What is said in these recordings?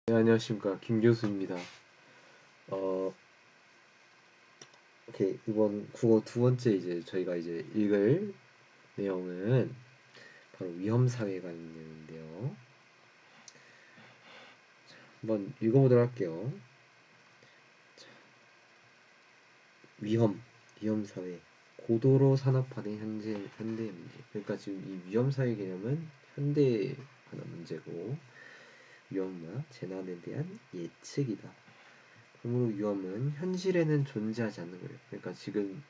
네, 안녕하십니까. 김 교수입니다. 어, 오케이. 이번 국어 두 번째 저희가 읽을 내용은 바로 위험사회가 있는 내용인데요. 한번 읽어보도록 할게요. 자, 위험사회. 고도로 산업화된 현대의 문제. 그러니까 지금 이 위험사회 개념은 현대에 관한 문제고, 위험과 재난에 대한 예측이다. 그러므로 위험은 현실에는 존재하지 않는 거예요. 그러니까 지금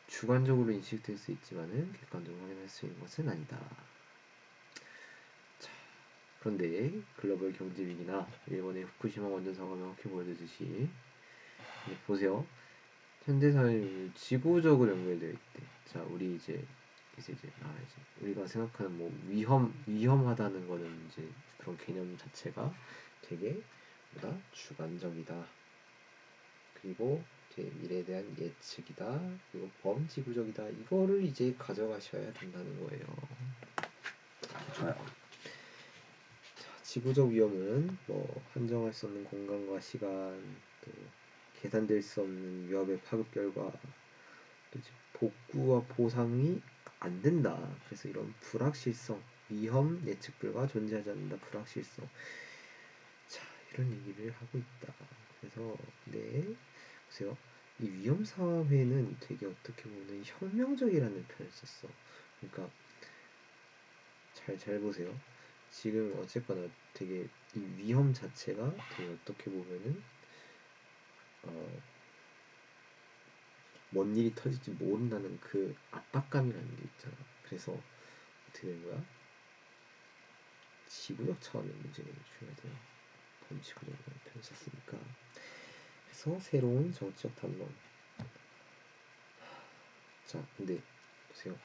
주관적으로 인식될 수 있지만은 객관적으로 확인할 수 있는 것은 아니다. 자, 그런데 글로벌 경제 위기나 일본의 후쿠시마 원전 사고가 명확히 보여주듯이 보세요. 현대 사회는 지구적으로 연결되어 있대. 자, 우리 이제 우리가 생각하는 뭐 위험하다는 거는 이제 그런 개념 자체가 되게 보다 주관적이다. 그리고 미래에 대한 예측이다. 그리고 범지구적이다. 이거를 이제 가져가셔야 된다는 거예요. 좋아요. 자, 지구적 위험은 뭐 한정할 수 없는 공간과 시간, 또 계산될 수 없는 위협의 파급 결과, 또 복구와 보상이 안 된다. 그래서 이런 불확실성, 위험 예측 불가 존재하지 않는다. 불확실성. 자, 이런 얘기를 하고 있다. 그래서 보세요. 이 위험 사회는 되게 어떻게 보면 혁명적이라는 표현을 썼어. 그러니까 잘 보세요. 지금 어쨌거나 되게 이 위험 자체가 되게 어떻게 보면은 뭔 일이 터질지 모른다는 그 압박감이라는 게 있잖아. 그래서 어떻게 된 거야? 지구력 차원의 문제가 중요하대요. 범지구력이라는 표현을 썼으니까. 그래서 새로운 정치적 담론. 자, 근데 보세요.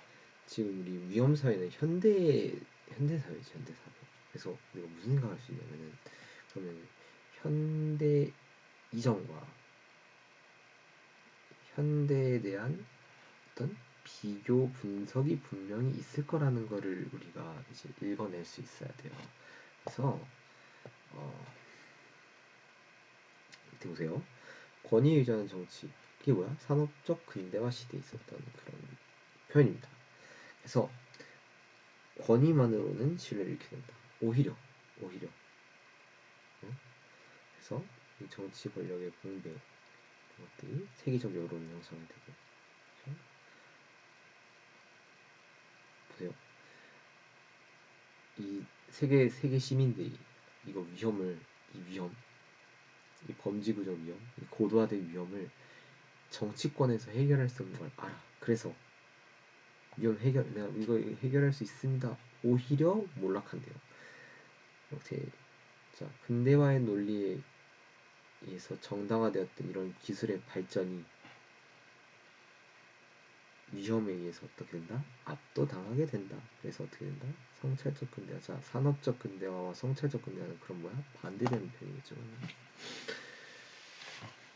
지금 우리 위험 사회는 현대 사회지, 현대 사회. 그래서 우리가 무슨 생각할 수 있냐면은, 그러면 현대 이전과 현대에 대한 어떤 비교 분석이 분명히 있을 거라는 거를 우리가 이제 읽어낼 수 있어야 돼요. 그래서 이렇게 보세요. 권위 의존하는 정치. 그게 뭐야? 산업적 근대화 시대에 있었던 그런 표현입니다. 그래서 권위만으로는 신뢰를 잃게 된다. 오히려 그래서 이 정치 권력의 공백 것들이 세계적 여론을 형성이 되고. 그렇죠? 보세요. 이 세계 시민들이 이거 이 범지구적 위험, 이 고도화된 위험을 정치권에서 해결할 수 없는 걸 알아. 그래서 내가 이거 해결할 수 있습니다. 오히려 몰락한대요. 이렇게 자, 근대화의 논리에 의해서 정당화되었던 이런 기술의 발전이 위험에 의해서 어떻게 된다? 압도당하게 된다. 그래서 어떻게 된다? 성찰적 근대화. 자, 산업적 근대화와 성찰적 근대화는 그런 뭐야? 반대되는 편이겠죠.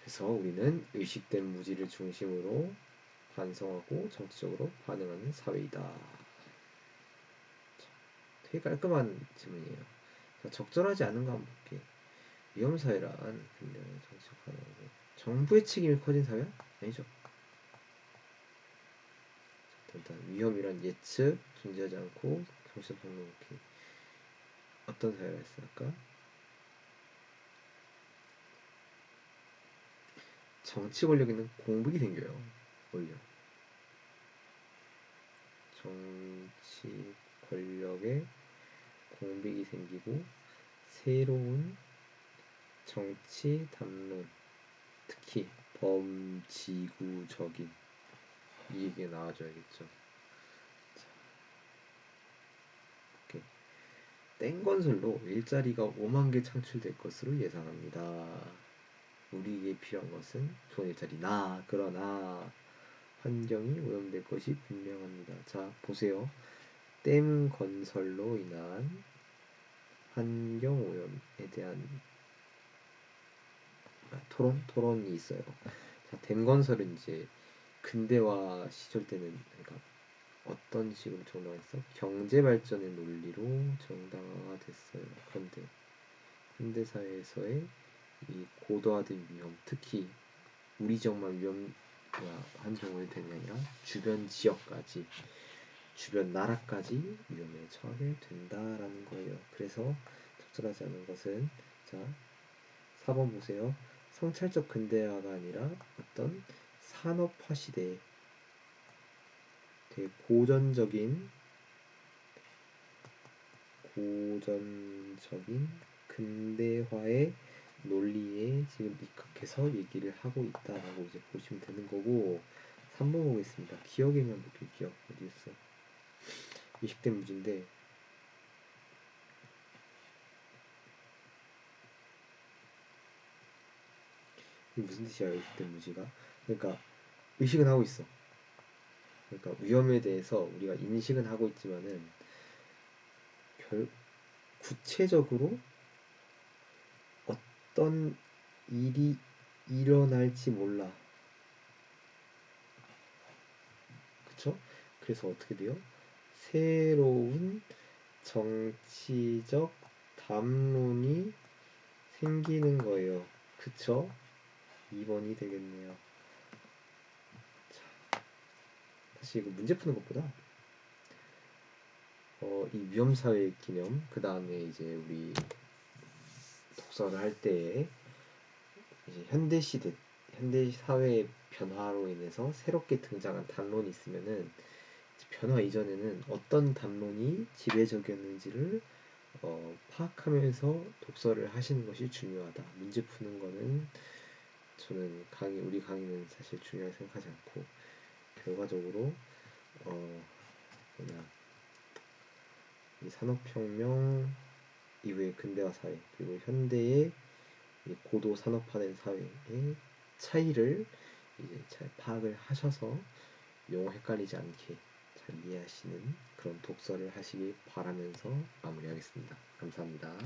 그래서 우리는 의식된 무지를 중심으로 반성하고 정치적으로 반응하는 사회이다. 되게 깔끔한 질문이에요. 자, 적절하지 않은 거 한번 볼게. 위험사회란 근대 정치적 반응하고 정부의 책임이 커진 사회야? 아니죠. 일단 위험이란 예측 존재하지 않고 정치적 방법 오케이. 어떤 사회가 있을까? 정치 권력에는 공백이 생겨요. 오히려 정치 권력에 공백이 생기고 새로운 정치 담론, 특히 범지구적인 이게 나와줘야겠죠. 오케이. 땡 건설로 일자리가 5만 개 창출될 것으로 예상합니다. 우리에게 필요한 것은 좋은 일자리나 그러나 환경이 오염될 것이 분명합니다. 자, 보세요. 댐 건설로 인한 환경 오염에 대한 토론이 있어요. 자, 댐 건설은 이제 근대화 시절 때는 그러니까 어떤 식으로 정당화했어? 경제 발전의 논리로 정당화가 됐어요. 그런데 현대사회에서의 이 고도화된 위험, 특히 우리 지역만 위험과 한정이 되는 게 아니라 주변 지역까지, 주변 나라까지 위험에 처하게 된다라는 거예요. 그래서 적절하지 않은 것은, 자, 4번 보세요. 성찰적 근대화가 아니라 어떤 산업화 시대에 되게 고전적인 근대화의 논리에 지금 입각해서 얘기를 하고 있다라고 이제 보시면 되는 거고. 3번 보겠습니다. 기억에만 볼게요. 기억 어디 있어? 20대 문제인데, 이게 무슨 뜻이야? 20대 문제가? 그러니까 의식은 하고 있어. 그러니까 위험에 대해서 우리가 인식은 하고 있지만은 구체적으로 어떤 일이 일어날지 몰라. 그쵸? 그래서 어떻게 돼요? 새로운 정치적 담론이 생기는 거예요. 그쵸? 2번이 되겠네요. 자, 다시 이거 문제 푸는 것보다 이 위험사회 기념, 그 다음에 이제 우리 독서를 할 때에 이제 현대 시대, 현대 사회의 변화로 인해서 새롭게 등장한 담론이 있으면은 변화 이전에는 어떤 담론이 지배적이었는지를 파악하면서 독서를 하시는 것이 중요하다. 문제 푸는 거는 저는 우리 강의는 사실 중요하게 생각하지 않고, 결과적으로 뭐냐, 이 산업혁명 이후의 근대화 사회, 그리고 현대의 이 고도 산업화된 사회의 차이를 이제 잘 파악을 하셔서 용어 헷갈리지 않게 잘 이해하시는 그런 독서를 하시길 바라면서 마무리하겠습니다. 감사합니다.